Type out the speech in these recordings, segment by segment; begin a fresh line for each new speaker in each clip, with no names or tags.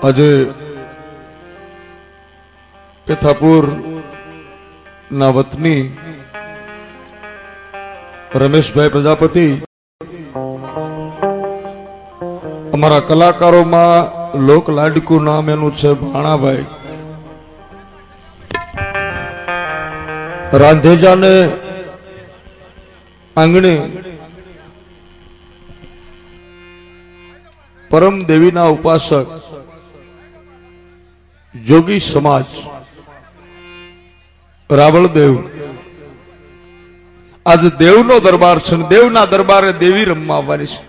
આજે પેથાપુર ના વતની રમેશભાઈ પ્રજાપતિ અમારા કલાકારોમાં લોક લાડકું નામ એનું છે ભાણાભાઈ. રાંધેજાને આંગણે પરમ દેવીના ઉપાસક જોગી સમાજ રાવળદેવ આજે દેવનો દરબાર છે. દેવના દરબારે દેવી રમવા આવવાની છે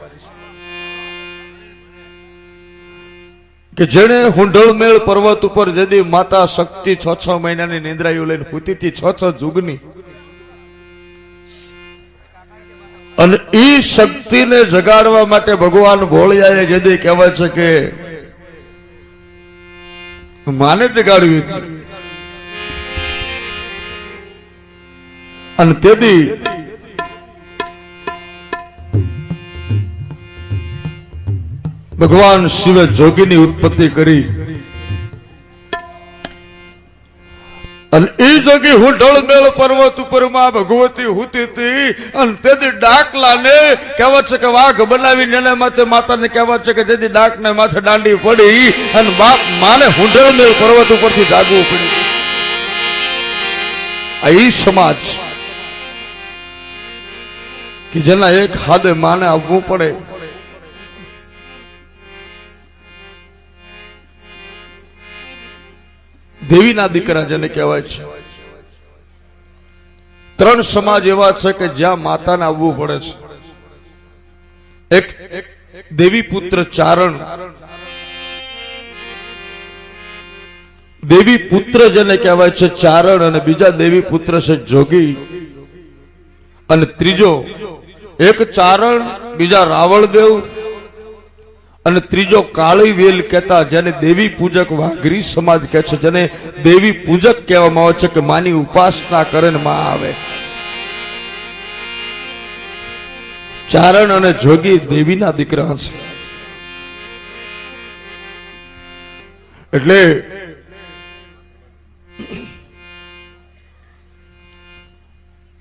કે જેને હુંઢળમેળ પર્વત ઉપર જેદી માતા શક્તિ 6 મહિનાની નિંદ્રાયુ લઈને હુતી હતી 6 જુગની, અને ઈ શક્તિને જગાડવા માટે ભગવાન ભોળિયાએ જેદી કહેવાય છે કે માને જગાડવી હતી, અને તેથી ભગવાન શિવે જોગીની ઉત્પત્તિ કરી. અને એ જોગી હુંઢળમેળ પર્વત ઉપરમાં ભગવતી હુતી હતી, અને તેથી ડાકલાને કહેવાય છે કે વાઘ બનાવીને એને માથે માતાને કહેવાય છે કે જેથી ડાકને માથે દાંડી પડી અને બાપ માને હુંઢળમેળ પર્વત ઉપરથી જાગવું પડ્યું. આ ઈ સમાજ કે જેના એક હાથે માને આવવું પડે. દેવીના દીકરા જેને કહેવાય છે. 3 સમાજ એવા છે કે જ્યાં માતાને આવવું પડે છે. એક દેવી પુત્ર ચારણ, દેવી પુત્ર જેને કહેવાય છે ચારણ, અને બીજા દેવી પુત્ર છે જોગી, અને ત્રીજો એક ચારણ, બીજા રાવળદેવ, અને ત્રીજો કાળી વેલ કહેતા જેને દેવી પૂજક વાઘરી સમાજ કહે છે, જેને દેવી પૂજક કહેવામાં આવે છે કે માની ઉપાસના કરે ને માં આવે. ચારણ અને જોગી દેવીના દીકરા છે. એટલે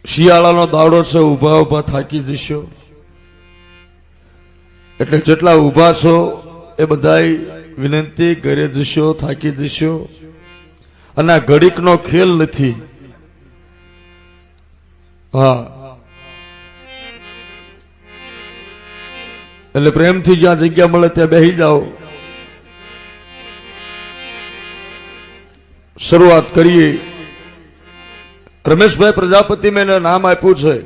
શિયાળાનો દાડો છે, ઉભા ઉભા થાકી જશો, એટલે જેટલા ઉભા છો એ બધાય વિનંતી ઘરે જશો, થાકી જશો. અને આ ઘડીકનો ખેલ નથી. હા, એટલે પ્રેમથી જ્યાં જગ્યા મળે ત્યાં બેસી જાઓ. શરૂઆત કરીએ. રમેશભાઈ પ્રજાપતિ મેં નામ આપ્યું છે.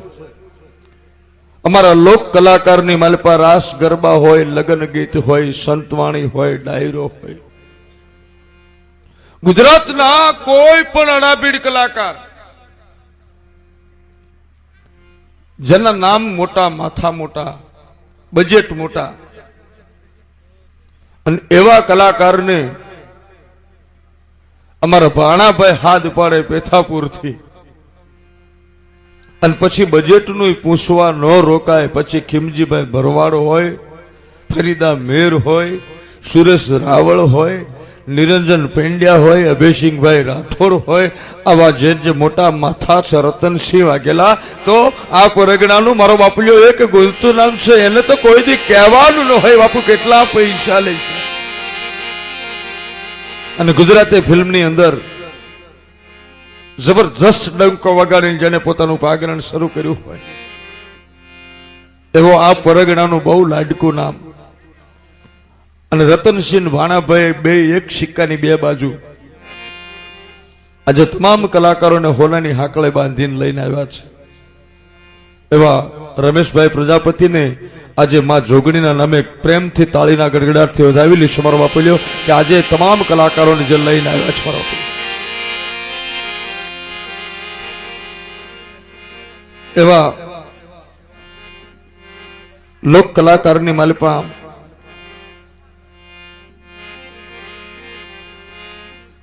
અમારા લોક કલાકારની માલપા રાસ ગરબા હોય, લગ્ન ગીત હોય, સંતવાણી હોય, ડાયરો હોય. ગુજરાતના કોઈ પણ અડાબીડ કલાકાર જેના નામ મોટા, માથા મોટા, બજેટ મોટા, અને એવા કલાકારને અમારા ભાણાભાઈ હાથ પાડે પેથાપુરથી, અને પછી બજેટનું પૂછવા ન રોકાય. પછી ખીમજીભાઈ ભરવાડો હોય, ફરીદા મેર હોય, સુરેશ રાવળ હોય, નિરંજન પેંડ્યા હોય, અભયસિંહભાઈ રાઠોડ હોય, આવા જે મોટા માથા છે, રતનસિંહ વાઘેલા. તો આ પરગણાનું મારો બાપુલિયો એક ગુંજતું નામ છે, એને તો કોઈ દી કહેવાનું ન હોય બાપુ કેટલા પૈસા લે છે. અને ગુજરાતી ફિલ્મની અંદર જબરજસ્ત ડંકો વગાડીને જેને પોતાનું પાગરણ શરૂ કર્યું હોય એવો આ પરગણાનું બહુ લાડકું નામ. અને રતનસિંહ ભાણાભાઈ બે એક સિક્કાની 2 બાજુ. આજે તમામ કલાકારોને હોનાની હાકળે બાંધીને લઈને આવ્યા છે. એવા રમેશભાઈ પ્રજાપતિને આજે માં જોગણીના નામે પ્રેમથી તાળીના ગડગડાટથી વધાવી લઈશું મારો બાપુલ્યો કે આજે તમામ કલાકારોને જે લઈને આવ્યા છે મારો બાપુ. એવા લોક કલાકારની માલપા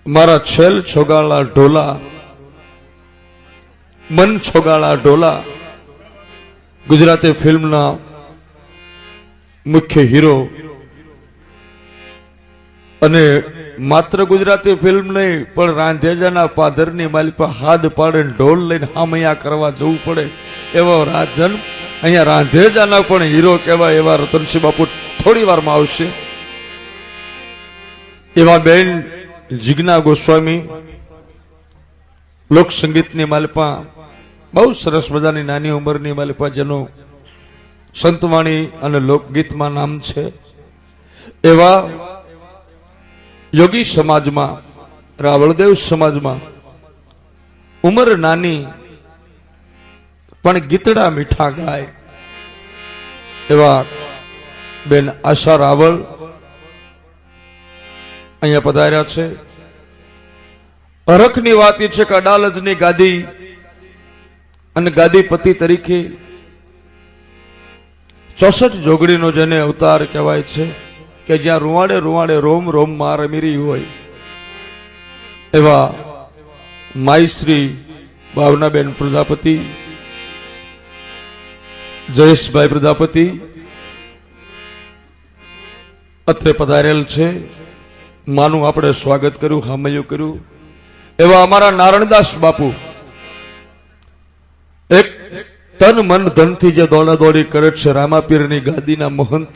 મારા છેલ છોગાળા ઢોલા, મન છોગાળા ઢોલા, ગુજરાતી ફિલ્મના મુખ્ય હીરો અને માત્ર ગુજરાતી ફિલ્મ નહીં પણ રાંધેજાના પાદરની માલિપા હાથ પાડે ઢોલ લઈને હામૈયા કરવા જવું પડે એવો રાજન અહીંયા રાંધેજાના પણ હીરો કહેવાય એવા રતનસિંહ બાપુ થોડી વારમાં આવશે. એવા બેન જીજ્ઞા ગોસ્વામી લોક સંગીતની માલિપા બહુ સરસ મજાની નાની ઉંમરની માલિપા જેનું સંતવાણી અને લોકગીતમાં નામ છે. એવા યોગી સમાજમાં રાવળદેવ સમાજમાં ઉંમર નાની પણ ગીતડા મીઠા ગાય એવા બેન આશા રાવળ અહીંયા પધાર્યા છે. હરખની વાત એ છે કે અડાલજની ગાદી અને ગાદીપતિ તરીકે 64 જોગડીનો જેને અવતાર કહેવાય છે કે જ્યાં રૂવાડે રૂવાડે રોમ રોમ માં રમી હોય એવા માઈશ્રી ભાવનાબેન પ્રજાપતિ, જયેશભાઈ પ્રજાપતિ અત્રે પધારેલ છે. માનું આપણે સ્વાગત કર્યું, હામૈયું કર્યું. એવા અમારા નારણદાસ બાપુ એક તન મન ધનથી જે દોડા દોડી કરે છે, રામાપીરની ગાદીના મહંત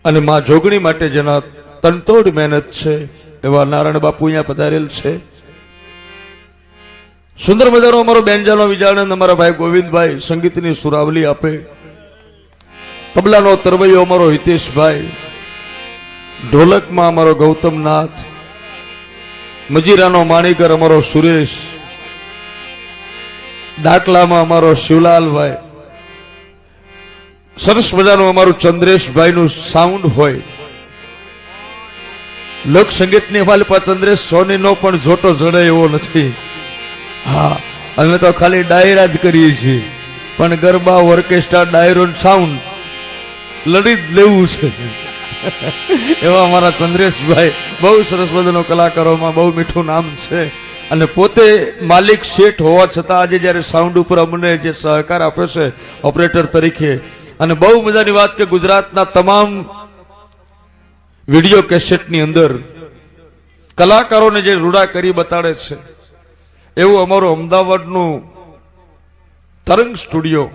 અને માં જોગણી માટે જેના તનતોડ મહેનત છે એવા નારાયણ બાપુ અહીંયા પધારેલ છે. સુંદર મજાનો અમારો બેનજાનો વિજાણંદ અમારા ભાઈ ગોવિંદભાઈ સંગીતની સુરાવલી આપે. તબલાનો તરવૈયો અમારો હિતેશભાઈ, ઢોલકમાં અમારો ગૌતમનાથ, મજીરાનો માણીકર અમારો સુરેશ, ડાકલામાં અમારો શિવલાલભાઈ, સરસ મજાનું અમારું ચંદ્રેશભાઈ નું સાઉન્ડ હોય. લોક સંગીતની માલિપા ચંદ્રેશ સોની નો પણ જોટો જડે એવો નથી. હા, અમે તો ખાલી ડાયરા જ કરીએ છીએ પણ ગરબા ઓર્કેસ્ટ્રા ડાયરો સાઉન્ડ લડી જ લેવું છે. એવા અમારા ચંદ્રેશભાઈ બહુ સરસ મજાનો કલાકારોમાં બહુ મીઠું નામ છે અને પોતે માલિક શેઠ હોવા છતાં આજે જયારે સાઉન્ડ ઉપર અમને જે સહકાર આપે છે ઓપરેટર તરીકે, અને બહુ મજાની વાત કે ગુજરાતના તમામ વિડીયો કેસેટની અંદર કલાકારોને જે રૂડા કરી બતાડે છે એવું અમારું અમદાવાદનું તરંગ સ્ટુડિયો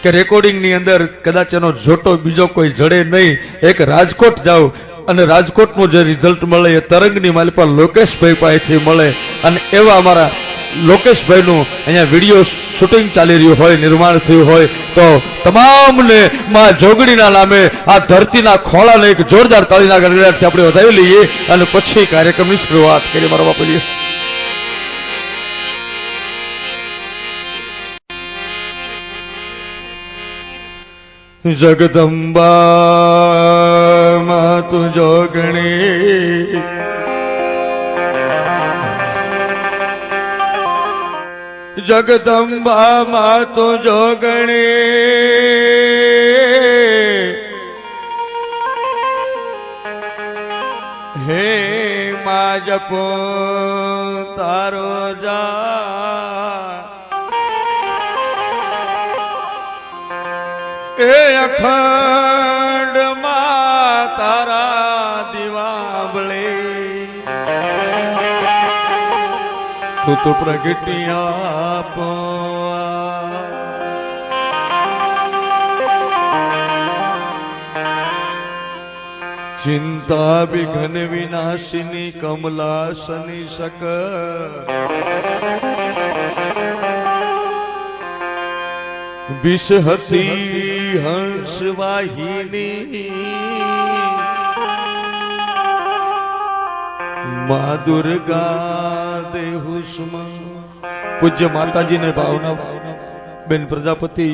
કે રેકોર્ડિંગની અંદર કદાચ એનો જોટો બીજો કોઈ જડે નહીં. એક રાજકોટ જાઓ અને રાજકોટનું જે રિઝલ્ટ મળે એ તરંગની માલિપા લોકેશભાઈ પાસેથી મળે. અને એવા અમારા લોકેશભાઈનું અહીંયા વિડીયો શૂટિંગ ચાલી રહ્યું હોય, નિર્માણ થયું હોય તો તમામને માં જોગણીના નામે આ ધરતીના ખોળાને એક જોરદાર તાળીના ગડગડાટથી આપણે વધાવી લઈએ અને પછી કાર્યક્રમની શરૂઆત કરીએ. મારા બાપુજી જગદંબા માં તું જોગણી, જગદંબા માં તું જોગણી, હે માં જપો તારો જા, એ અખંડ માં તારા દિવાબળે તું તો પ્રગટી આપો. ચિંતા વિઘ્ન વિનાશિની કમલાસની શક, વિષહતી હંસ વાહિની મા દુર્ગા દેહુષ્મા. પૂજ્ય માતાજીને ભાવના બેન પ્રજાપતિ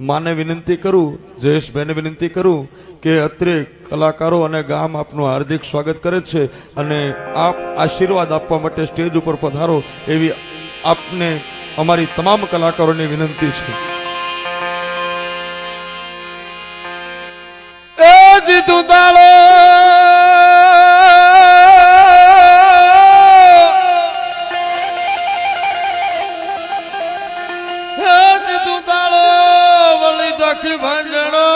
માને વિનંતી કરું, જયેશભાઈને વિનંતી કરું કે અત્રે કલાકારો અને ગામ આપનું હાર્દિક સ્વાગત કરે છે અને આપ આશીર્વાદ આપવા માટે સ્ટેજ ઉપર પધારો એવી આપને અમારી તમામ કલાકારોની વિનંતી છે. દીધું તાળો દીધું તાળો વળી દખી ભંજણો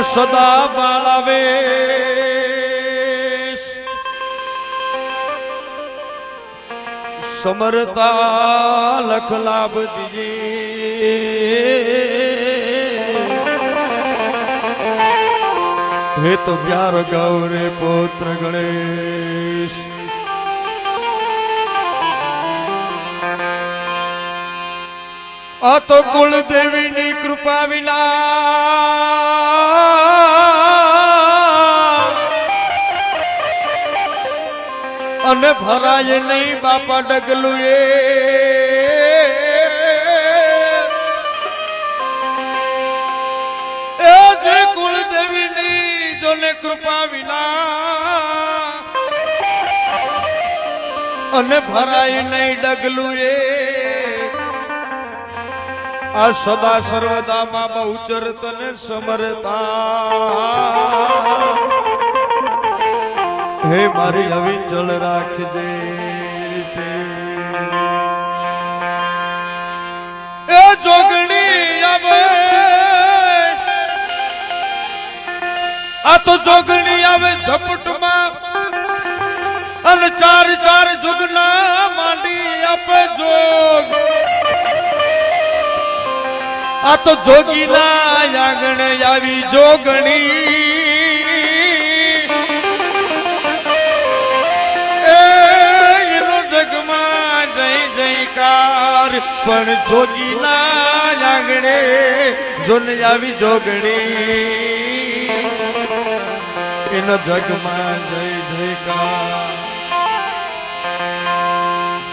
સદા બાળાવે સમરતા લખ લાભ દીજે હે તો પ્યાર ગૌરે પુત્ર ગણેશ આ તો કુળદેવીની કૃપા વિના અને ભરાય નહીં બાપા ડગલું એ જે કુળદેવીની જોને કૃપા વિના અને ભરાય નહીં ડગલું આ સદા સર્વદા માં બહુ ચરતન સમરતા હે મારી અવિચલ રાખજે એ જોગણી આવે આ તો જોગણી આવે ઝપટમાં અને ચાર ચાર જુગના માંડી આપે જોગ આ તો જોગીના આંગણે આવી જોગણી પણ જોગીના આંગણે જોને આવી જોગણી એનો જગમાં જય જયકાર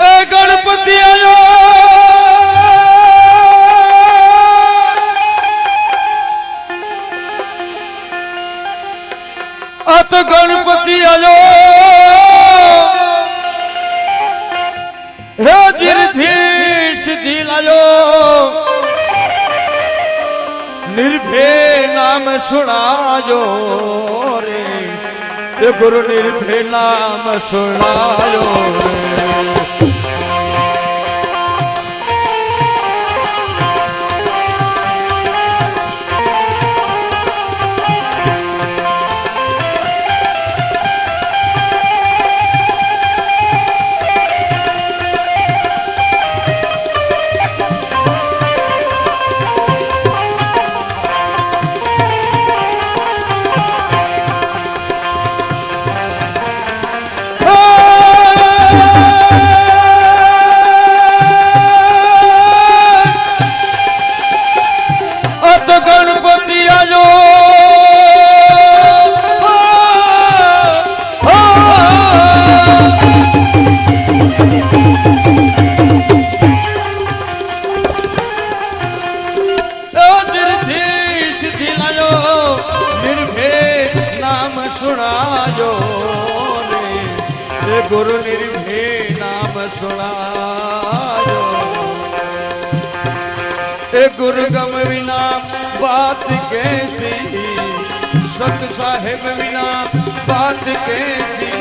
એ ગણપતિ આયો આ તો ગણપતિ આયો હે ધીરથી સિદ્ધિ લાયો નિર્ભે નામ સુણાયો રે એ ગુરુ નિર્ભે નામ સુણાયો રે गुरु निर्भे नाम सुनायो ए गुरु गम विना बात कैसी सत साहेब विना बात कैसी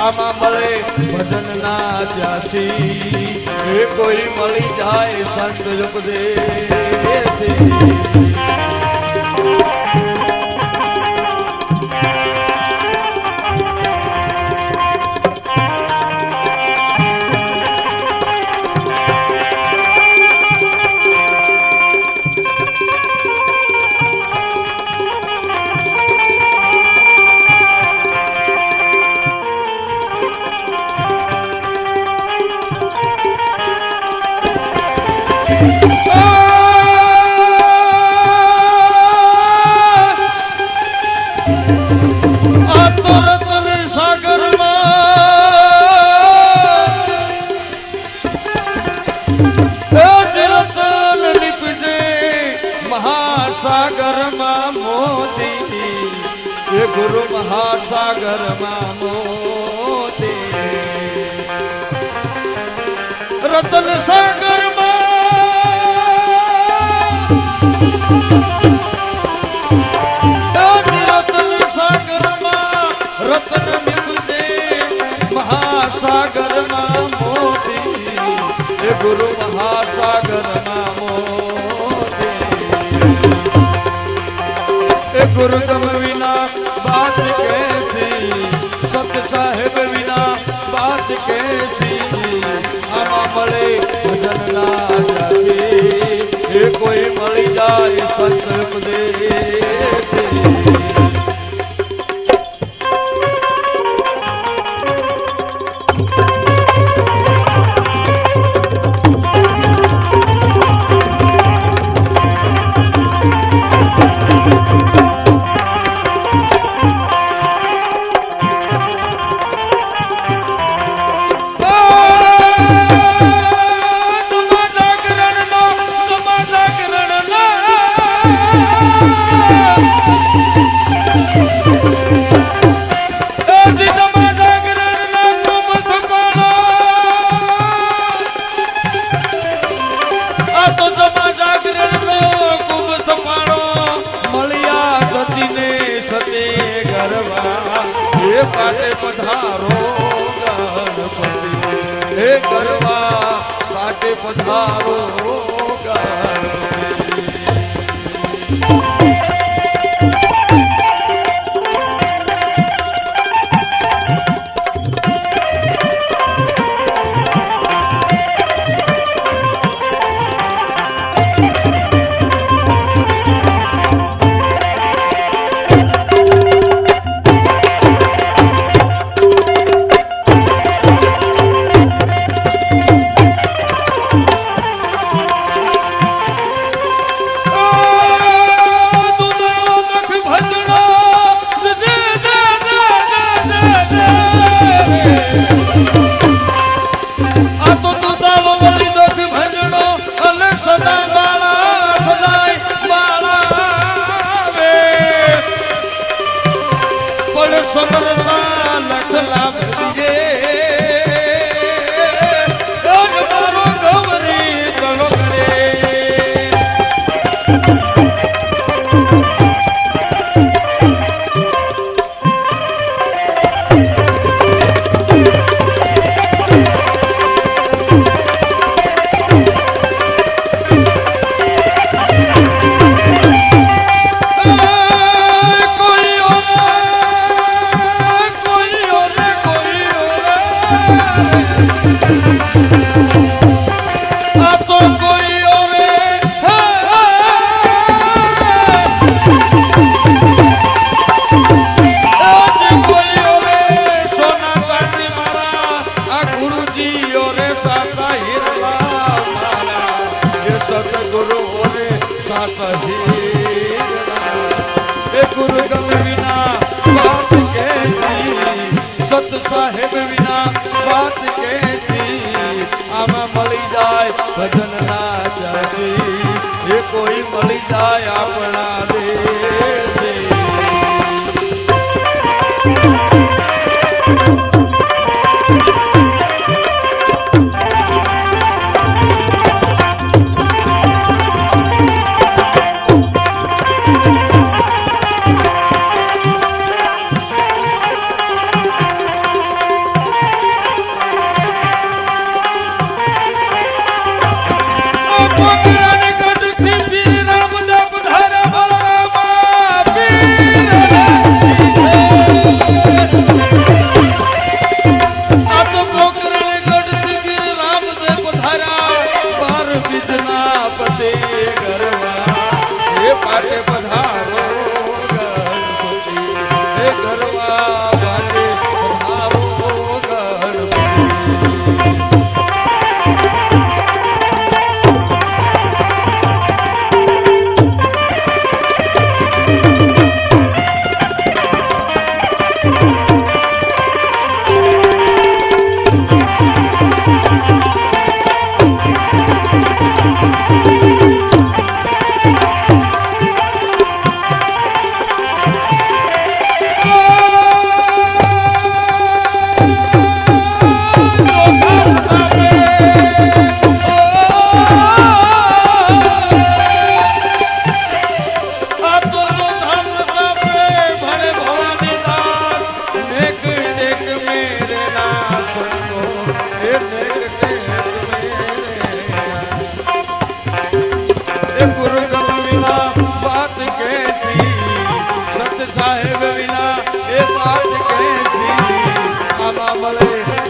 आमा मळे भजन ना जासी ए कोई मળી જાય સંત ઉપદેશી गुरु महासागर मोती रतन सागर रतन सागर रतन निपजे महासागर मोती गुरु महासागर मोती પાટે પધારો ગણપતિ હે ગરવા પાટે પધારો गुरु गम विना बात कैसी सत साहेब विना बात कैसी आमा मળી જાય ભજન ના જસી એ કોઈ મળી જાય આપણા દેશે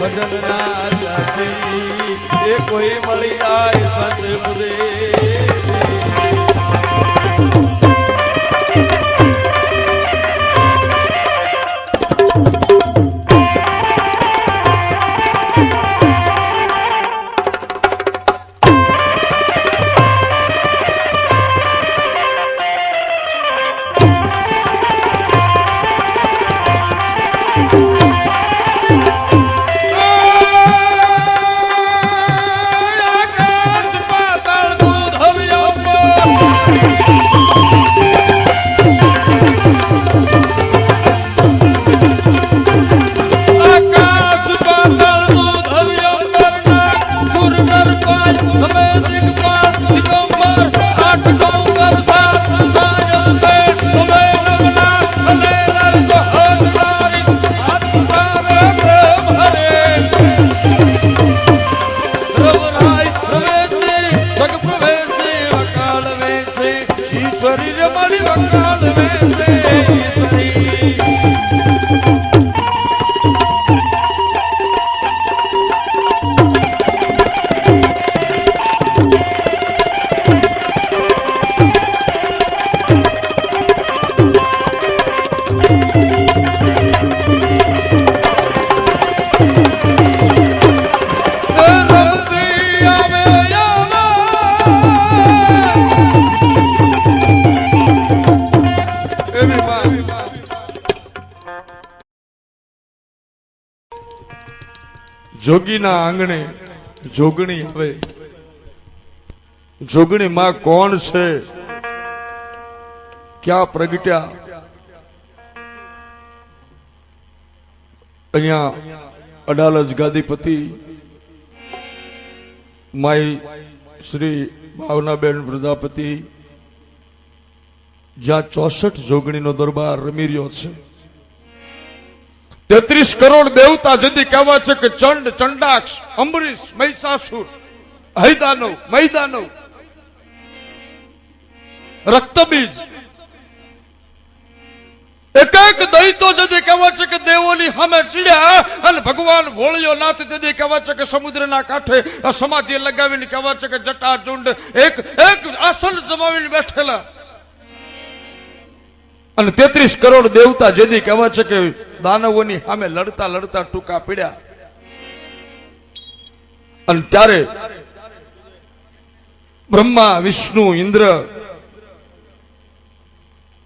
ભજન ના જસી એ કોઈ મળી જાય સતપુરે જોગીના આંગણે જોગણી આવે. જોગણી માં કોણ છે, ક્યાં પ્રગટ્યા? અહીંયા અડાલજ ગાદીપતિ માઈ શ્રી ભાવનાબેન પ્રજાપતિ, જ્યાં 64 જોગણીનો દરબાર રમી રહ્યો છે. 33 કરોડ દેવતા જદી કહેવા છે કે ચંડ, ચંડાક્ષ, અંબરીશ, મહિષાસુર, હૈદાનવ, મૈદાનવ, રક્તબીજ, એક એક દૈતો જદી કહેવા છે કે દેવોની સામે ચીડ્યા અને ભગવાન ભોળિયો નાથ જદી કહેવા છે કે સમુદ્રના કાંઠે સમાધિ લગાવીને કહેવા છે કે જટાચુંડ એક એક આસન જમાવીને બેઠેલા. અને 33 કરોડ દેવતા જેદી કહેવા છે કે દાનવોની સામે લડતા લડતા ટૂંકા પીડ્યા. અને ત્યારે બ્રહ્મા, વિષ્ણુ, ઇન્દ્ર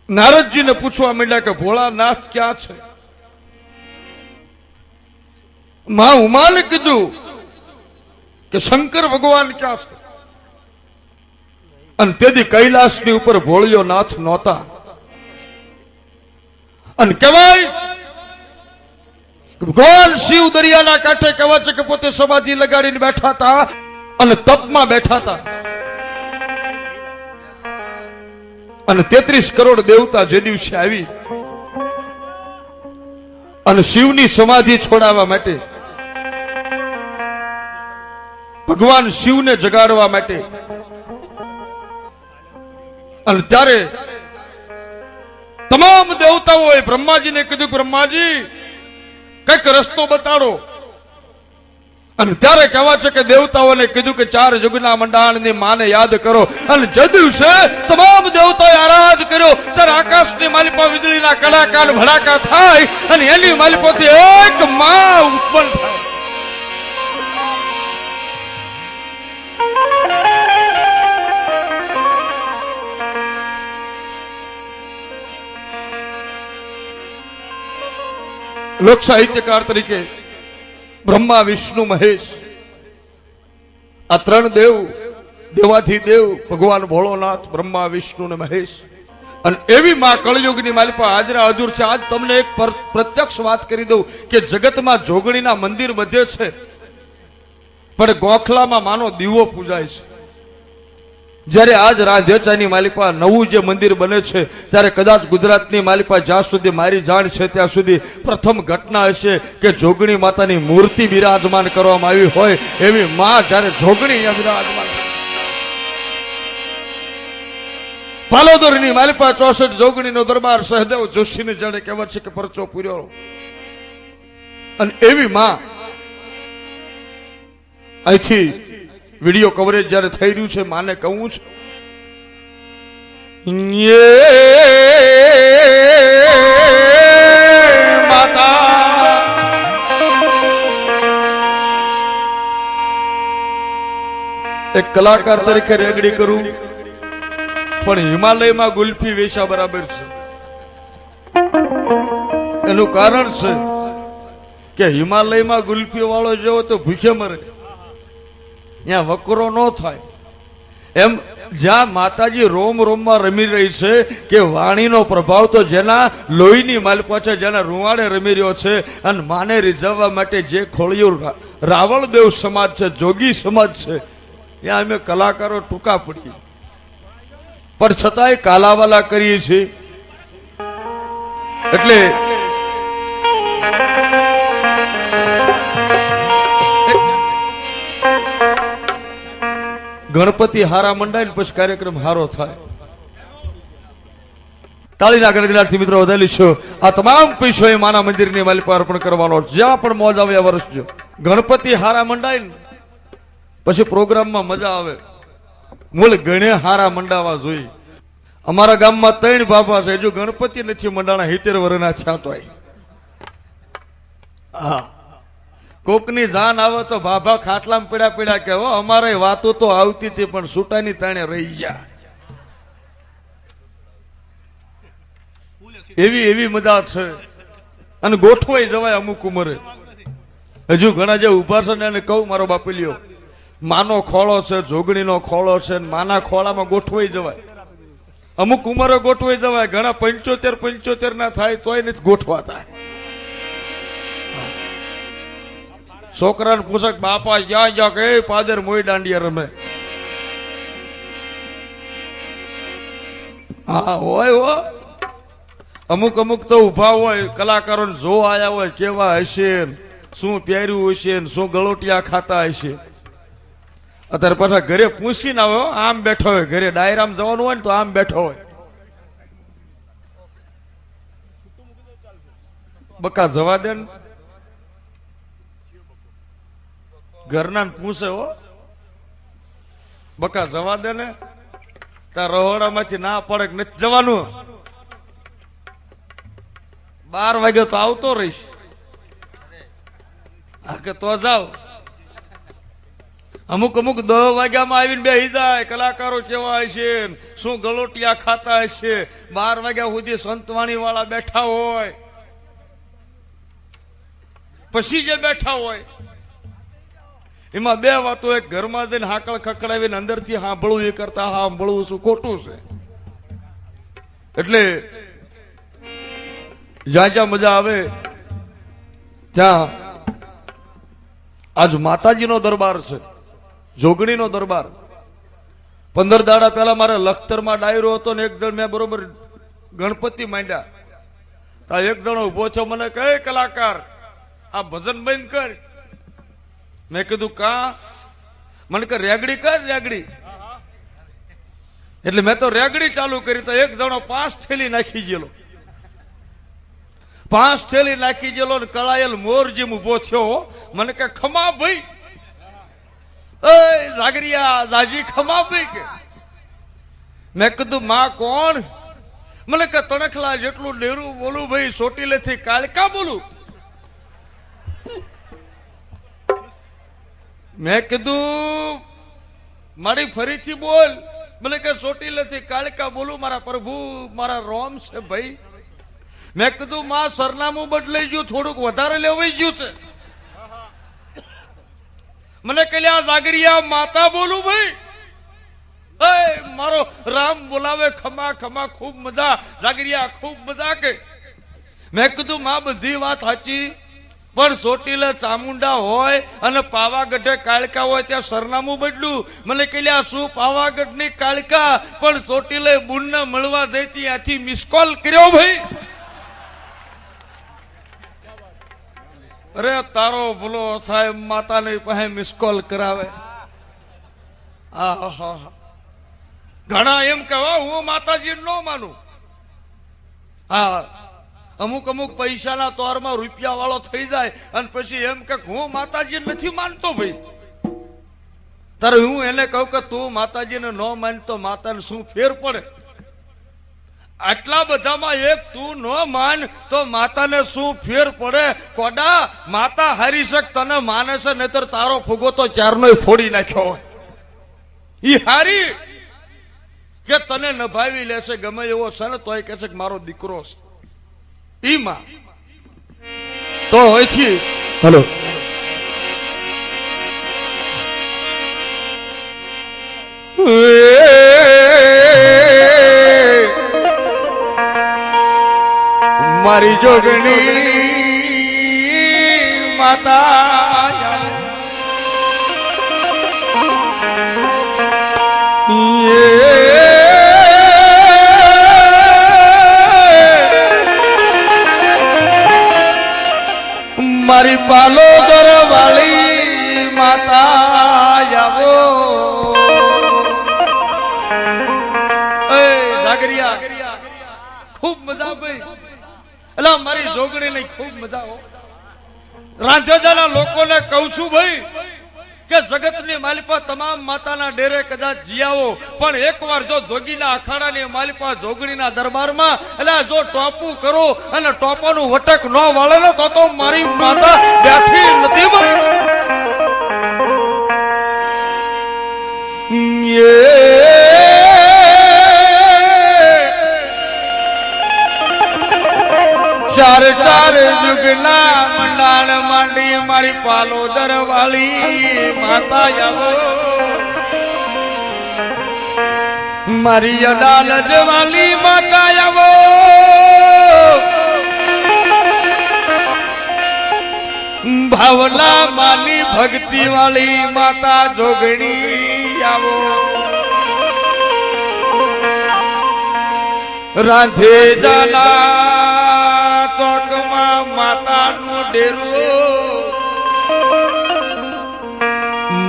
નારદજીને પૂછવા માંડ્યા કે ભોળાનાથ ક્યાં છે? માં ઉમાને કીધું કે શંકર ભગવાન ક્યાં છે? અને તેથી કૈલાસની ઉપર ભોળિયો નાથ નહોતા. અને કહેવાય ભગવાન શિવ દરિયાના કાંઠે કહેવાય છે કે પોતે સમાધિ લગાડીને બેઠા હતા અને તપમાં બેઠા હતા. અને 33 કરોડ દેવતા જે દિવસે આવી અને શિવની સમાધિ છોડાવવા માટે, ભગવાન શિવને જગાડવા માટે, અને ત્યારે તમામ દેવતાઓએ બ્રહ્માજીને કીધું, બ્રહ્માજી કઈક રસ્તો બતાડો. અને ત્યારે કહેવા છે કે દેવતાઓને કીધું કે 4 જુગના મંડાણની માને યાદ કરો. અને જે દિવસે તમામ દેવતાએ આરાધ કર્યો ત્યારે આકાશની માલિપા વીજળીના કડાકા ભડાકા થાય અને એની માલિપાથી એક માં ઉત્પન્ન થાય. લોક સાહિત્યકાર તરીકે બ્રહ્મા, વિષ્ણુ, મહેશ, આ 3 દેવ, દેવાથી દેવ ભગવાન ભોળોનાથ, બ્રહ્મા, વિષ્ણુ ને મહેશ. અને એવી માં કળયુગની માલિપા હાજરા હજુર છે. આજ તમને એક પ્રત્યક્ષ વાત કરી દઉં કે જગતમાં જોગણીના મંદિર બધે છે, પણ ગોખલામાં માનો દીવો પૂજાય છે. જ્યારે આજ રાધેચાની માલિપા નવું જે મંદિર બને છે, ત્યારે કદાચ ગુજરાતની માલિપા જ્યાં સુધી મારી જાણ છે ત્યાં સુધી પ્રથમ ઘટના હશે કે જોગણી માતાની મૂર્તિ બિરાજમાન કરવામાં આવી હોય. એવી માં જ્યારે જોગણી બિરાજમાન, પાલોદરની માલિપા 64 જોગણીનો દરબાર સહદેવ જોશીને જાણે કહેવાય છે કે પરચો પૂર્યો. અને એવી માં અહીંથી વિડિયો કવરેજ જયારે થઈ રહ્યું છે, માને કહું છું માતા એક કલાકાર તરીકે રેગડી કરું, પણ હિમાલયમાં ગુલ્ફી વેચા બરાબર છે. એનું કારણ છે કે હિમાલયમાં ગુલ્ફી વાળો જેવો તો ભૂખે મરે, ત્યાં વકરો ન થાય. એમ જ્યાં માતાજી રોમ રોમમાં રમી રહી છે કે વાણીનો પ્રભાવ તો જેના લોહીની માલિપા છે, જેના રૂવાડે રમી રહ્યો છે. અને માને રીઝવવા માટે જે ખોળિયું રાવળદેવ સમાજ છે, જોગી સમાજ છે, ત્યાં અમે કલાકારો ટૂંકા પડી, પણ છતાંય કાલાવાલા કરીએ છીએ. એટલે ગણપતિ હારા મંડાય ને પછી કાર્યક્રમ હારો થાય. તાળીના ગણગણાટથી મિત્રો વધારી છો. આ તમામ પૈસો એ માના મંદિરની માલિપા અર્પણ કરવાનો, જ્યાં પણ મોજ આવે વર્ષજો. ગણપતિ હારા મંડાય ને પછી પ્રોગ્રામમાં મજા આવે. મૂળ ગણે હારા મંડાવા જોઈએ. અમારા ગામમાં 3 બાબા છે, જો ગણપતિ નથી મંડાણા 70 વર્ષના થયા તો. હા, કોકની જાન આવે તો ભાભા ખાટલામાં પીડા પીડા કે હો અમારે વાતો તો આવતી હતી પણ સુટાની તાણે રહી ગયા. એવી મજા છે. અને ગોઠવાઈ જવાય અમુક ઉંમરે. હજુ ઘણા જે ઉભા છે ને એને કહું મારો બાપુલિયો, માનો ખોળો છે, જોગણીનો ખોળો છે, માના ખોળામાં ગોઠવાઈ જવાય. અમુક ઉંમરે ગોઠવાઈ જવાય, ઘણા 75 ના થાય તોય નથી ગોઠવાતા. છોકરાને પૂછે બાપા જ્યાં જ્યાં કે પાદર મોઈ દાંડિયા રમે. હા હોય હો. અમુક તો ઉભા હોય કલાકારો જો આયા હોય કેવા હશે, શું પહેર્યું હશે, શું ગળોટિયા ખાતા હશે. અત્યારે પાછા ઘરે પૂછીને આવ્યો, આમ બેઠો હોય, ઘરે ડાયરામાં જવાનું હોય ને તો આમ બેઠો હોય. બકા જવા દે ને, ઘરના પૂછે હો, બકા જવા દે ને, તાર રહોડામાંથી ના પડે નથી જવાનું. 12 વાગ્યો તો આવતો રહીશ. હા કે તો જાવ. અમુક 10 વાગ્યામાં આવીને બેસી જાય. કલાકારો કેવા હશે, શું ગલોટિયા ખાતા હશે. 12 વાગ્યા સુધી સંતવાણી વાળા બેઠા હોય, પછી જે બેઠા હોય એમાં 2 વાતો. એક ઘરમાં જઈને હાકળ ખખડાવીને અંદરથી સાંભળવું, એ કરતા સાંભળવું શું ખોટું છે. એટલે જ્યાં જ્યાં મજા આવે ત્યાં આજ માતાજીનો દરબાર છે, જોગણીનો દરબાર. 15 દાડા પહેલા મારે લખતરમાં ડાયરો હતો ને એક જણ મેં બરોબર ગણપતિ માંડ્યા. તો એક જણો ઉભો થયો, મને કહે કલાકાર આ ભજન બંધ કર. મેં કીધું કા? મને કે રેગડી કર, રેગડી. એટલે મેં તો રેગડી ચાલુ કરી. તો એક જણો 5 થેલી નાખી ગયેલો, 5 થેલી નાખી ગયેલો ને કળાયેલ મોર જેમ ઉભો થયો. મને કે ખમા ભાઈ, એ જાગરિયા જાજી ખમા ભાઈ કે. મેં કીધું માં કોણ? મને કે તણખલા જેટલું ડેરું બોલું ભાઈ, ચોટીલેથી કાળકા બોલું. મેં કીધું મારી ફરીથી બોલ. મને કે ચોટીલેથી કાળકા બોલું, મારા પ્રભુ મારા રોમ છે ભાઈ. મેં કીધું માં સરનામું બદલાઈ ગયું, થોડુંક વધારે લેવાઈ ગયું છે. મને કહ્યા જાગરિયા માતા બોલું ભાઈ. મારો રામ બોલાવે ખમા ખમા, ખૂબ મજા. જાગરિયા ખૂબ મજા કે. મેં કીધું માં બધી વાત સાચી, પણ ચોટીલે ચામુંડા હોય અને પાવાગઢે કાળકા હોય ત્યાં સરનામું બદલું. મને કહ્યા શું પાવાગઢની કાળકા પણ ચોટીલે બુનને મળવા જઈ ત્યાંથી મિસ કોલ કર્યો ભાઈ. અરે તારો ભૂલો થાય, માતાને પાસે મિસ કોલ કરાવે. ઘણા એમ કહેવા હું માતાજી ન માનું. હા, અમુક પૈસાના તોરમાં રૂપિયા વાળો થઈ જાય અને પછી એમ કે હું માતાજી નથી માનતો ભાઈ. તારે હું એને કહું કે તું માતાજીને ન માનતો માતાને શું ફેર પડે? આટલા બધામાં એક તું ન માન તો માતાને શું ફેર પડે? કોડા માતા હારી શક તને માને છે, નહીતર તારો ફૂગો તો ચારનોય ફોડી નાખ્યો હોય. ઈ હારી કે તને નભાવી લેશે ગમે એવો છે ને તોય કહેશે કે મારો દીકરો છે. ઈ માં તો હોય છે. હલો, મારી જોગણી માતા મારી પાલોદર વાળી માતા આવો. જાગરિયા ખૂબ મજા ભાઈ. એટલે મારી જોગણી ની ખૂબ મજા હો. રાંધેજાના લોકોને કહું છું ભાઈ કે જગતની માલિપા તમામ માતાના ડેરે કદાચ જીયાવો, પણ એકવાર જો જોગીના અખાડાની માલિપા જોગણીના દરબારમાં એટલે જો ટોપું કરો અને ટોપાનું વટક ન વાળે ને તો મારી માતા બેઠી નથી. ચાર ચાર જુગના મંડાણ માંડી મારી પાલોદર વાળી માતા આવો મારી અડાલજ વાળી માતા આવો ભાવલા માની ભક્તિ વાળી માતા જોગણી આવો રાંધે જાના ચોકમાં માતાનું ડેરું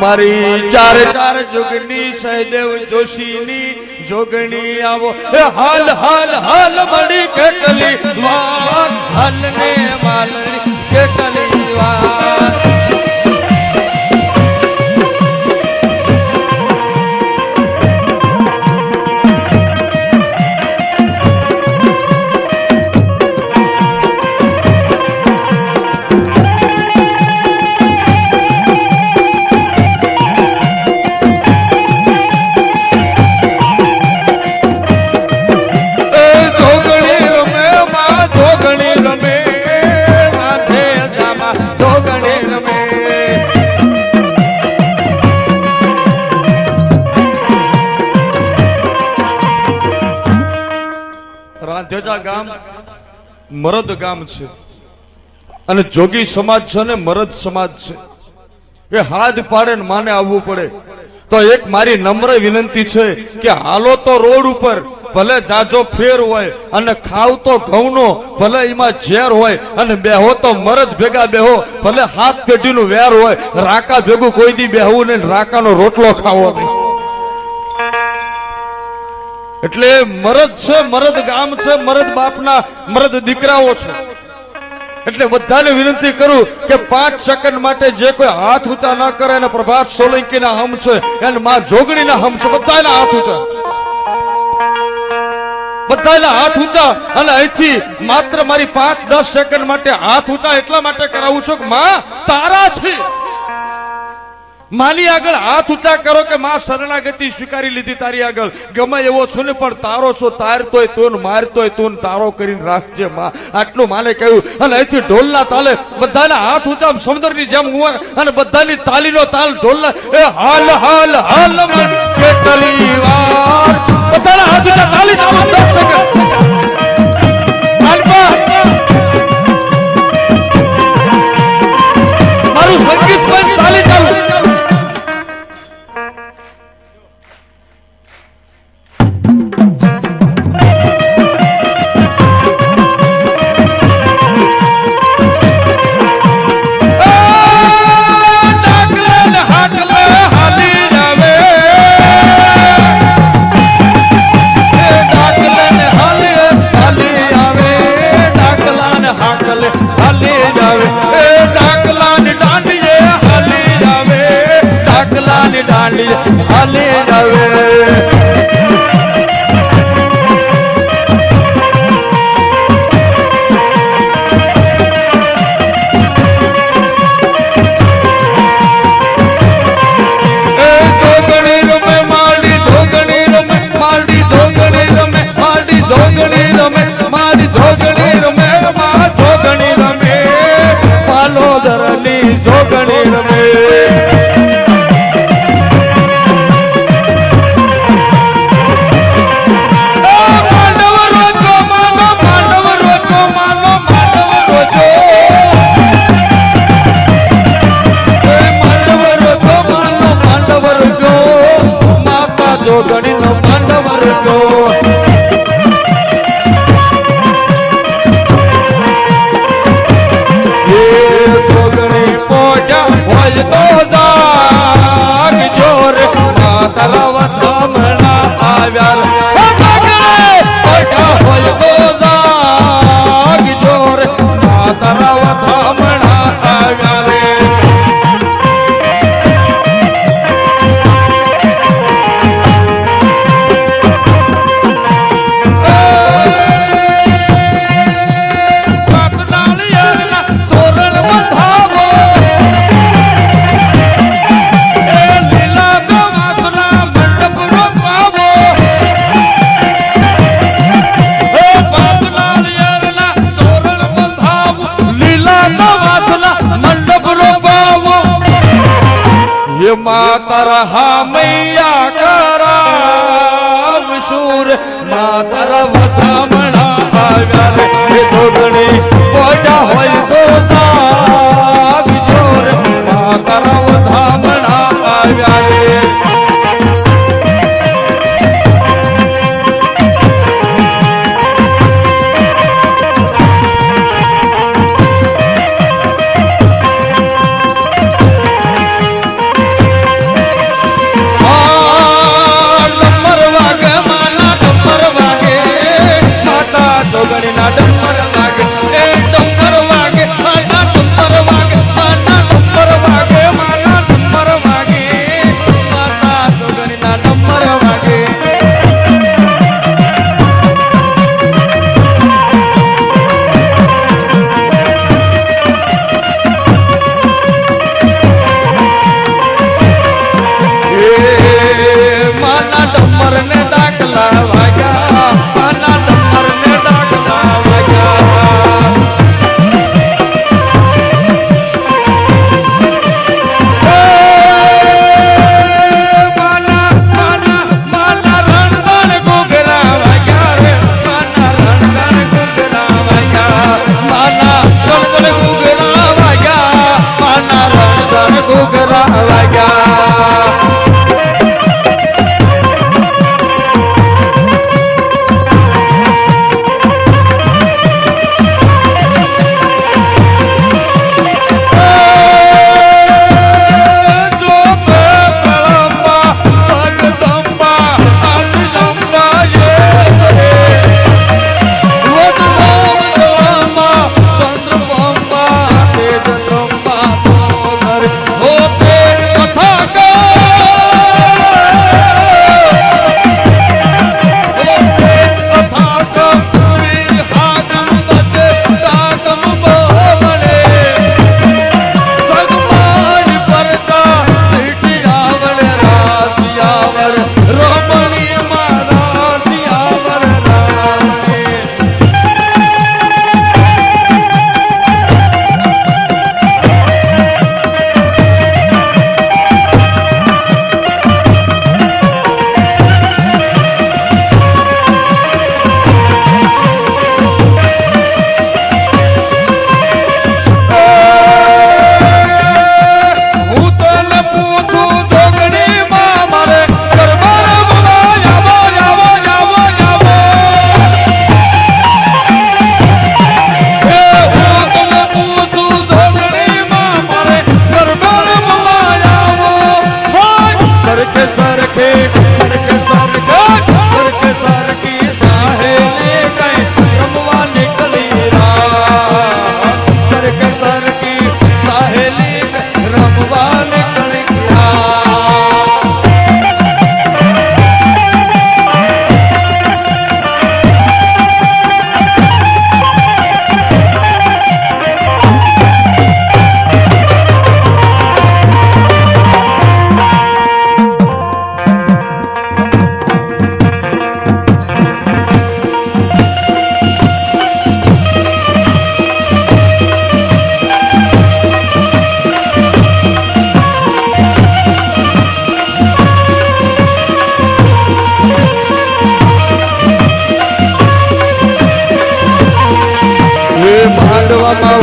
મારી ચાર ચાર જોગણી સહદેવ જોશીની જોગણી આવો હાલ હાલ હાલ મળી કેટલી વાર હાલ ને માલડી કેટલી વાર રાંધેજા ગામ મરદ ગામ છે અને જોગી સમાજ છે ને મરદ સમાજ છે એ હાથ પાડે ને માને આવવું પડે તો એક મારી નમ્ર વિનંતી છે કે હાલો તો રોડ ઉપર ભલે જાજો ફેર હોય અને ખાવ તો ઘઉંનો ભલે એમાં ઝેર હોય અને બેહો તો મરદ ભેગા બેહો ભલે હાથ પેઢીનું વેર હોય રાકા ભેગું કોઈ દી બેહવું નહીં રાકાનો રોટલો ખાવો નહીં એટલે મરદ છે મરદ ગામ છે મરદ બાપના મરદ દીકરાઓ છે એટલે બધાને વિનંતી કરું કે 5 સેકન્ડ માટે જે કોઈ હાથ ઊંચા ન કરે અને પ્રભાત સોલંકીના હમ છે અને માં જોગણીના હમ છે બધાના હાથ ઊંચા બધાના હાથ ઊંચા અને અહીંથી માત્ર મારી 5-10 સેકન્ડ માટે હાથ ઊંચા એટલા માટે કરાવું છું કે માં તારા છે માની આગળ હાથ ઊંચા કરો કે માં શરણાગતિ સ્વીકારી લીધી તારી આગળ ગમે એવો છું ને પણ તારો છો તારતોય તું મારતોય તું તારો કરીને રાખજે માં આટલું માને કહ્યું અને અહીંથી ઢોલના તાલે બધાના હાથ ઊંચા સમુદ્રની જેમ હું અને બધાની તાલીનો તાલ ઢોલના એ હાલ હાલ હાલ કેટલી વાર બધાના હાથ ઊંચા તાલી ચાલો 10 સેકન્ડ મારું સંગીત પણ તાલી ચાલુ હાલે જાવે જોગણી રમે મૈયા કરાવ શૂર મા તારા વધામણા આવ્યા રે જોગણી બોડા હોય તો જાગજો રે મા તારા વધામણા આવ્યા રે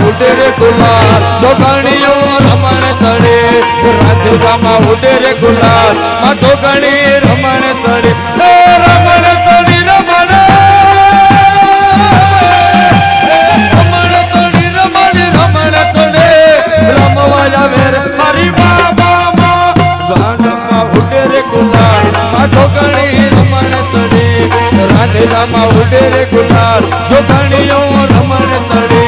ઉડે રે ગુલાલ જોગણીઓ રમણ તળે રાંધવામાં ઉડે રે ગુલાલ માં જોગણી રમણ તળે રમણ તળી રમણ રમણ તળે રમવા આવે મારી બાબા માં ઉડે રે ગુલાલ માં જોગણી રમણ તળે રાંધવામાં ઉડે રે ગુલાલ જોગણીઓ રમણ તળે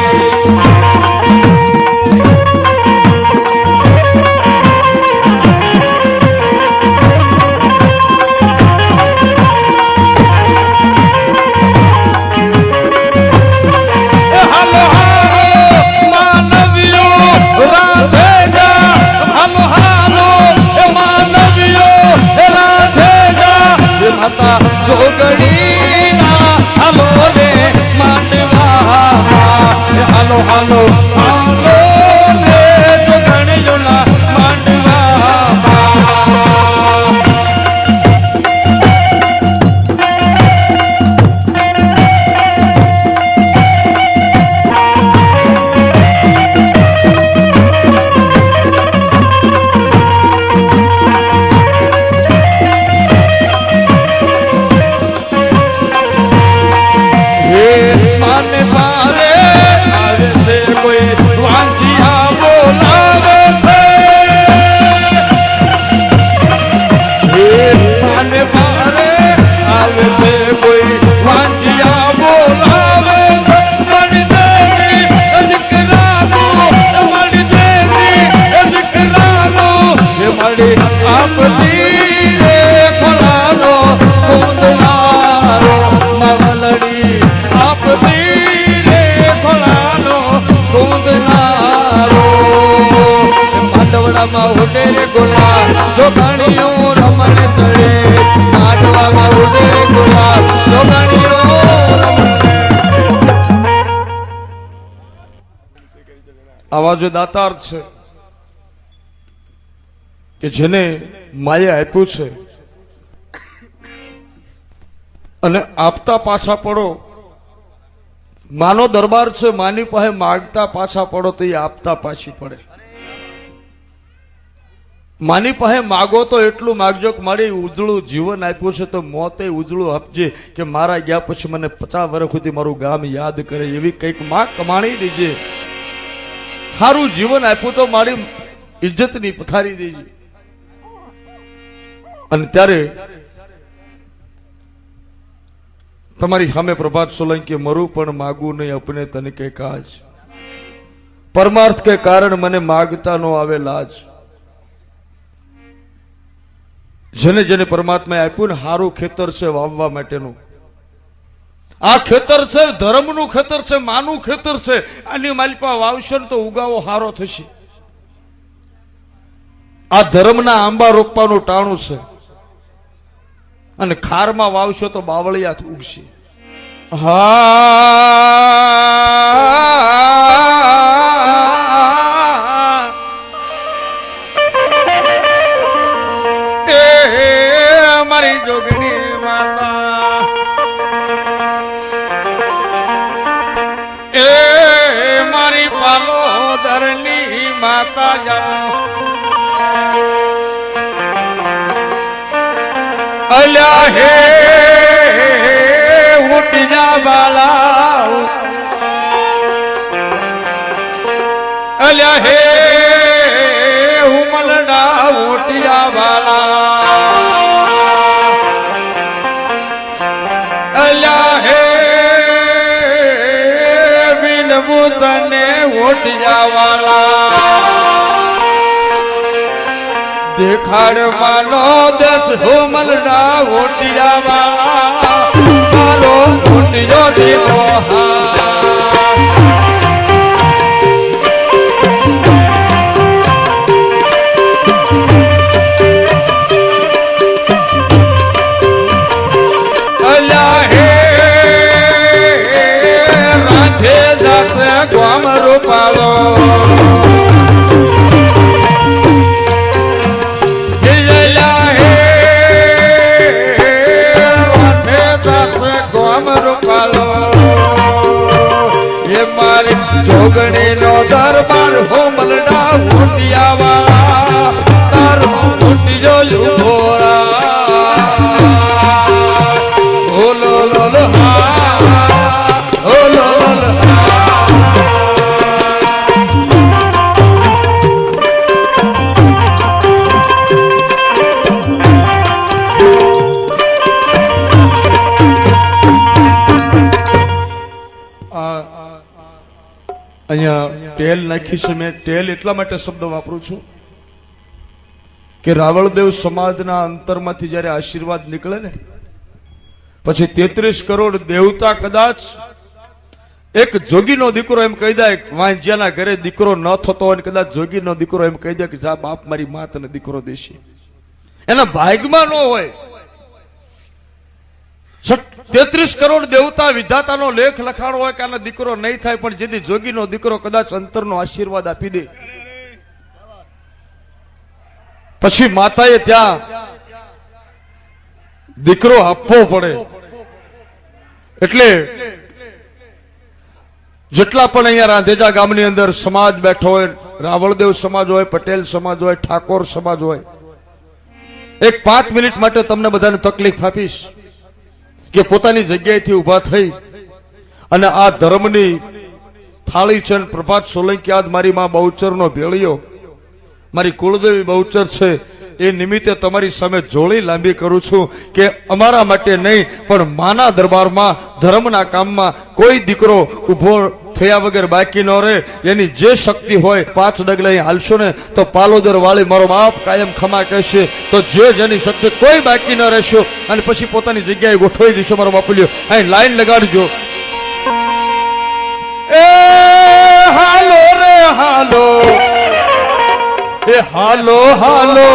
જોગણી ના હલો રે માંડવા આપતી રે ખોલાનો કુંદનારો મવલડી આપતી રે ખોલાનો કુંદનારો માંડવડામાં ઉડે રે ગુલાલ જોગણીઓ રમણ ચડે માંડવામાં ઉડે રે ગુલાલ જોગણીઓ આવા જે દાતાર છે કે જેને માએ આપ્યું છે અને આપતા પાછા પડો માનો દરબાર છે માની પાસે માગતા પાછા પડો તો એ આપતા પાછી પડે માની પાસે માગો તો એટલું માગજો કે મારી ઉજળું જીવન આપ્યું છે તો મોતે ઉજળું આપજે કે મારા ગયા પછી મને 50 વર્ષ સુધી મારું ગામ યાદ કરે એવી કંઈક માં કમાણી દેજે સારું જીવન આપ્યું તો મારી ઇજ્જતની પથારી દેજે અને ત્યારે તમારી સામે પ્રભાત સોલંકી મરું પણ માગું નહીં અપને તને કે કાજ પરમાર્થ કે કારણ મને માગતા નો આવે લાજ જેને જેને પરમાત્માએ આપ્યું ને સારું ખેતર છે વાવવા માટેનું આ ખેતર છે ધર્મનું ખેતર છે માનું ખેતર છે આની માલિપા વાવશો ને તો ઉગાવો સારો થશે આ ધર્મના આંબા રોપવાનું ટાણું છે અને ખારમાં વાવશો તો બાવળિયા ઉગશે મારી જોગણી માતા એ મારી પાલોદરની માતા જાઓ અલ્યા હે ઉઠના બાલા અલ્યા હે ઉમલડા ઉઠિયા બાલા અલ્યા હે વિનવું તને ઉઠિયા વાલા દેખાડ માનો દેશ હુમલડા ઓટિયા વાળા મારો ઓટિયો દીવો અલ્યા હે રાધે દાસ ગોમ રૂપાલો જોગણી નો દરબાર હોમલડા ઉઠિયા વાળા તારો ઉઠિયો યુભોરા ઓલો લોલ હા ઓલો લોલ અહીંયા ટેલ નાખી છે મેં ટેલ એટલા માટે શબ્દ વાપરું છું કે રાવળદેવ સમાજના અંતરમાંથી જ્યારે આશીર્વાદ નીકળે ને પછી 33 કરોડ દેવતા કદાચ એક જોગીનો દીકરો એમ કહી દે વાંજિયાના ઘરે દીકરો ન થતો હોય કદાચ જોગીનો દીકરો એમ કહી દે કે જા બાપ મારી માં તને દીકરો દેશે એના ભાગમાં ન હોય 33 કરોડ દેવતા વિધાતાનો લેખ લખાણો હોય કે આનો દીકરો નહીં થાય પણ જેથી જોગીનો દીકરો કદાચ અંતરનો આશીર્વાદ આપી દે પછી માતાએ ત્યાં દીકરો આપવો પડે એટલે જેટલા પણ અહીંયા રાંધેજા ગામની અંદર સમાજ બેઠો હોય રાવળદેવ સમાજ હોય પટેલ સમાજ હોય ઠાકોર સમાજ હોય એક 5 મિનિટ માટે તમને બધાને તકલીફ આપીશ કે પોતાની જગ્યાએથી ઉભા થઈ અને આ ધર્મની થાળી છે પ્રભાત સોલંકી આજ મારી માં બહુચરનો ભેળિયો મારી કુળદેવી બહુચર છે એ નિમિત્તે તમારી સામે જોડી લાંબી કરું છું કે અમારા માટે નહીં પણ માના દરબારમાં ધર્મના કામમાં કોઈ દીકરો ઉભો થયા વગર બાકી ન રહે. એની જે શક્તિ હોય 5 ડગલા હાલશો ને તો પાલોદર વાળી મારો બાપ કાયમ ખમા કહેશે. તો જે જેની શક્તિ કોઈ બાકી ન રહેશો અને પછી પોતાની જગ્યાએ ગોઠવાઈ જશો. મારો બાપુલ્યો અહીં લાઈન લગાડજો. એ હાલો રે હાલો, એ હાલો હાલો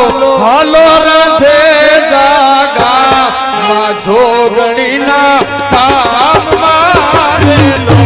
હાલો રાધે જાગા માં જોગણીના કામ મારેલો.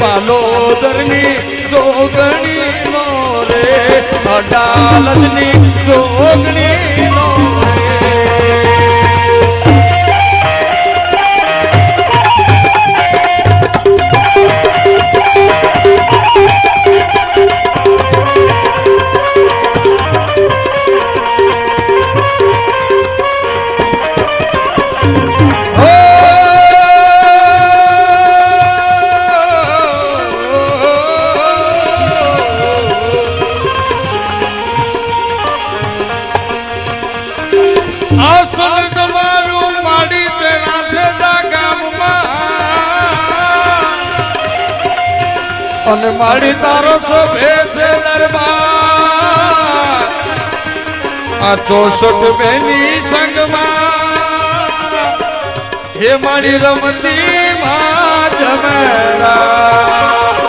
પાલોદરની જોગણી નો રે, અડાલજની જોગણી નો અને માડી તારો શોભે છે દરબાર, આ 64 બેની સંગમાં હે મારી રમતી માં જમેરા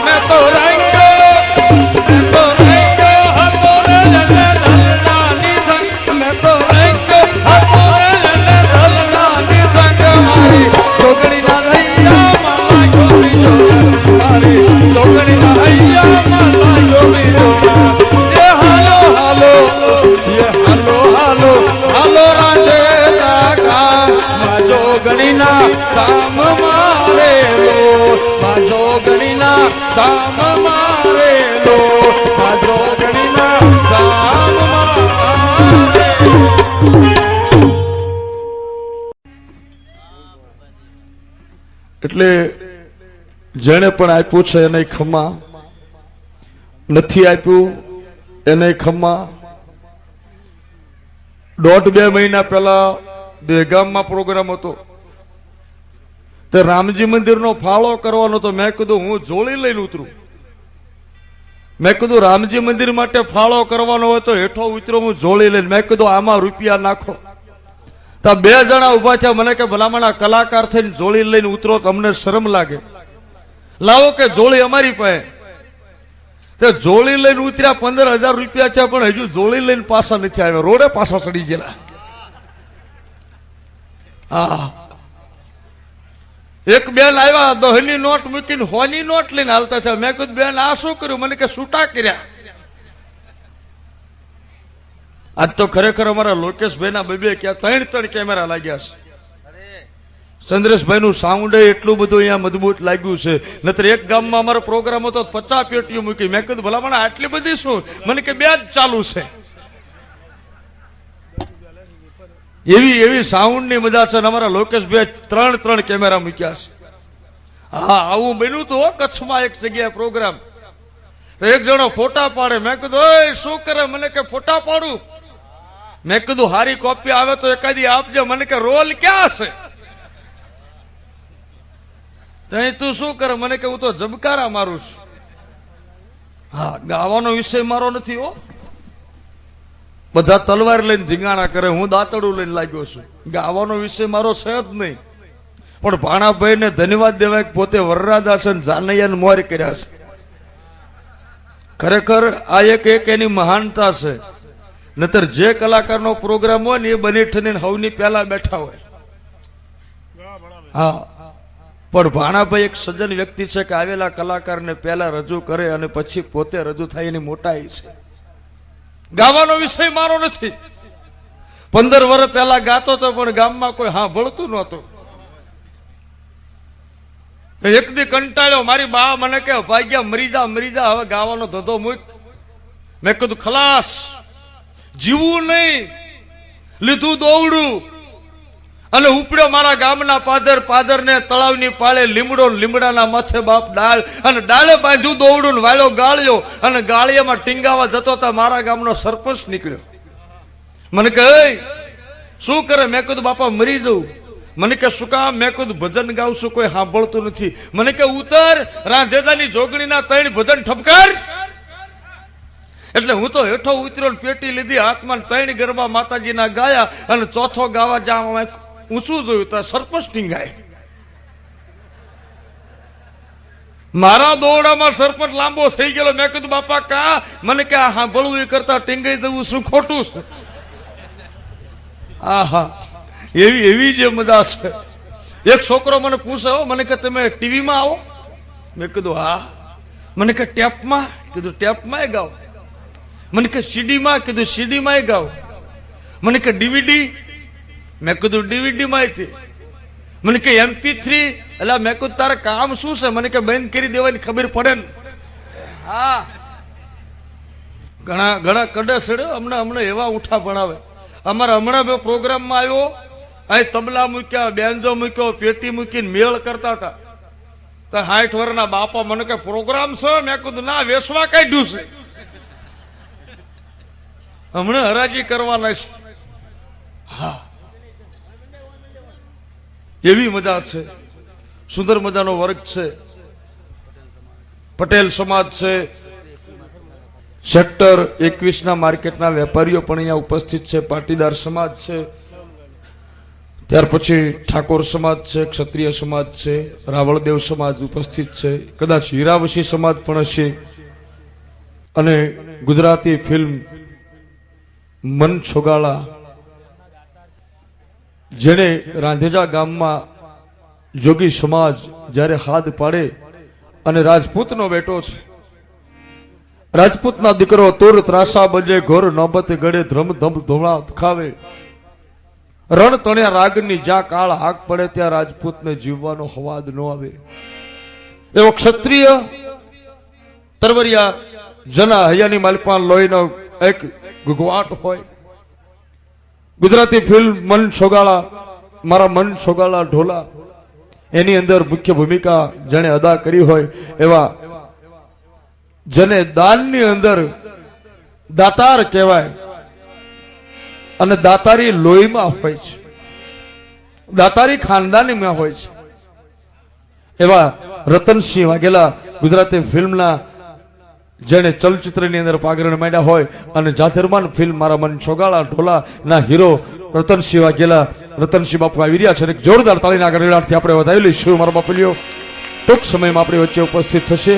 મેં તો રંગ્યો હતો રે ધલનાની સંગ મેં તો રંગ્યો હતો રે ધલનાની સંગ મારી છોકરી ના હૈયા માલા ગોરી જો મારી છોકરી ના હૈયા માલા ગોરી જો એ હાલો હાલો હાલો રાંધે માજો ગણીના કામ મારે લો માજો ગણીના કામ મારે લો માજો ગણીના કામ મારે
એટલે જેણે પણ આપ્યું છે એને ખમા, નથી આપ્યું એને ખમા. 1.5-2 મહિના પહેલા દહેગામમાં પ્રોગ્રામ હતો, તે રામજી મંદિરનો ફાળો કરવાનો હતો. મેં કીધું હું જોડી લઈને ઉતરું. મેં કીધું રામજી મંદિર માટે ફાળો કરવાનો હોય તો હેઠો ઉતરો, હું જોડી લઈને. મેં કીધું આમાં રૂપિયા નાખો. તો 2 જણા ઉભા થયા. મને કે ભલામણા કલાકાર થઈને જોડી લઈને ઉતરો, તમને શરમ લાગે, લાવો કે જોડી અમારી પાસે. તે જોડી લઈને ઉતર્યા, 15,000 રૂપિયા છે, પણ હજુ જોડી લઈને પાછા નથી આવ્યા, રોડે પાછા ચડી ગયેલા. હા, એક બેન આવ્યા 10ની નોટ મૂકીને 100ની નોટ લઈને હાલતા થયા. મેં કીધું બેન આ શું કર્યું? મને કે છૂટા કર્યા. આજ તો ખરેખર અમારા લોકેશભાઈ ના 2-3 કેમેરા લાગ્યા છે. ચંદ્રેશભાઈ નું સાઉન્ડ એટલું બધું અહીંયા મજબૂત લાગ્યું છે. નતર એક ગામમાં અમારો પ્રોગ્રામ હતો, 50 પેટીઓ મૂકી. મેં કીધું ભલા મને આટલી બધી શું? મને કે 2 જ ચાલુ છે. એવી સાઉન્ડ ની મજા છે. અમારા લોકેશભાઈ 3 કેમેરા મૂક્યા છે. હા, આવું બન્યું હતું કચ્છમાં એક જગ્યાએ પ્રોગ્રામ. તો એક જણો ફોટા પાડે. મેં કીધું ઓય શું કરે? મને કે ફોટા પાડું. મેં કીધું હારી કોપી આવે તો એકાદી આપજે. મને કે રોલ ક્યાં છે? તઈ તું શું કરે? મને કે હું તો જબકારા મારું છું. હા, ગાવાનો વિષય મારો નથી હો. બધા તલવાર લઈને ધીંગાણા કરે, હું દાંતડું લઈને લાગ્યો છું. ગાવાનો વિષય મારો છે જ નહીં. પણ ભાણાભાઈ ને ધન્યવાદ દેવાય, પોતે વરરાજા છે, જાનૈયા ને મોર કર્યા છે. ખરેખર આ એક એની મહાનતા છે. નતર જે કલાકારનો પ્રોગ્રામ હોય ને એ બની ઠનીને હવની પહેલા બેઠા હોય. હા, પણ ભાણાભાઈ એક સજ્જન વ્યક્તિ છે કે આવેલા કલાકારને પહેલા રજૂ કરે અને પછી પોતે રજૂ થાય, એની મોટાઈ છે. ગાવાનો વિષય મારો નથી. 15 વર્ષ પહેલા ગાતો હતો, પણ ગામમાં કોઈ સાંભળતું નહોતું. એક દી કંટાળ્યો, મારી બા મને કે ભાગ્યા મરી જા, હવે ગાવાનો ધંધો મૂક. મેં કીધું ખલાસ, જીવવું નહીં. લીધું દોવડું અને ઉપડ્યો મારા ગામના પાદર ને તળાવની પાળે લીમડો, લીમડાના માથે બાપ ડાળ, અને ડાળે બાંધ્યું દોવડું ને વાળ્યો ગાળ્યો, અને ગાળિયામાં ટીંગાવા જતો તો મારા ગામનો સરપંચ નીકળ્યો. મને કહે શું કરે? મેં કીધું બાપા મરી જવું. મને કે શું કામ? મેં કીધું ભજન ગાઉં છું, કોઈ સાંભળતું નથી. મને કે ઉતર, રાંધેજાની જોગણીના 3 ભજન ઠપકાર. એટલે હું તો હેઠો ઉતર્યો, પેટી લીધી હાથમાં, 3 ગરબા માતાજીના ગાયા, અને ચોથો ગાવા જવા ઊંચું જોયું તો સરપંચ ટીંગાય. મારા દોરડામાં સરપંચ લાંબો થઈ ગયેલો. મેં કીધું બાપા કા? મને કે આ સાંભળવું એ કરતા ટીંગાઈ જવું શું ખોટું છે? આહા, એવી જે મજા છે. એક છોકરો મને પૂછે, મને કે તમે ટીવીમાં આવો? મેં કીધું હા. મને કે ટેપમાં? કીધું ટેપમાં ગાઓ. મને કે સીડીમાં? કીધું સીડીમાં ગાઓ. મને કે ડીવીડી? મેં કીધું ડીવીડી માં. મને કે MP3? એટલે મેં કીધું તારે કામ શું છે? મને કે બંધ કરી દેવાની ખબર પડે ને. હા, ઘણા કડે સડ્યો. હમણાં એવા ઉઠા ભણાવે. અમારા હમણાં પ્રોગ્રામમાં આવ્યો, અહીં તબલા મૂક્યા, બેન્જો મૂક્યો, પેટી મૂકીને મેળ કરતા હતા. તો 60 વર્ષના બાપા મને કે પ્રોગ્રામ છે? મેં કીધું ના, વેસવા કાઢ્યું છે, હમણાં હરાજી કરવાના છે. હા, એવી મજા છે. સુંદર મજાનો વર્ગ છે. પટેલ સમાજ છે, સેક્ટર 21 ના માર્કેટના વેપારીઓ પણ અહીંયા ઉપસ્થિત છે, પાટીદાર સમાજ છે, ત્યાર પછી ઠાકોર સમાજ છે, ક્ષત્રિય સમાજ છે, રાવળદેવ સમાજ ઉપસ્થિત છે, કદાચ હીરાવશી સમાજ પણ હશે, અને ગુજરાતી ફિલ્મ મન છોગાળા જેણે રાંધેજા ગામમાં જોગી સમાજ જ્યારે હાથ પાડે અને રાજપૂતનો બેટો છે, રાજપૂતના દીકરો તુર ત્રાસા બજે ઘોર નોબત ગળે ધ્રમ ધમ ધોળા ખાવે, રણ તણ્યા રાગની જ્યાં કાળ હાક પડે ત્યાં રાજપૂતને જીવવાનો હવાદ ન આવે, એવો ક્ષત્રિય તરવરિયા જના હૈયાની માલપાન લોહીનો એક ગુગવાટ હોય. ગુજરાતી ફિલ્મ મન છોગાળા, મારા મન છોગાળા ઢોલા, એની અંદર મુખ્ય ભૂમિકા જેણે અદા કરી હોય એવા જેને દાનની અંદર દાતાર કહેવાય અને દાતારી લોહીમાં હોય છે, દાતારી ખાનદાનીમાં હોય છે, એવા રતનસિંહ વાઘેલા ગુજરાતી ફિલ્મના જેણે ચલચિત્રની અંદર પાગરણ માંડ્યા હોય અને જાથરમાન ફિલ્મ મારા મન છોગાળા ઢોલા ના હીરો રતનસિંહ વાઘેલા, રતનસિંહ બાપુ આવી રહ્યા છે. એક જોરદાર તાળીના ગણગણાટથી આપણે વધાવી લઈશું. મારા બાપુલીઓ ટૂંક સમયમાં આપણી વચ્ચે ઉપસ્થિત થશે.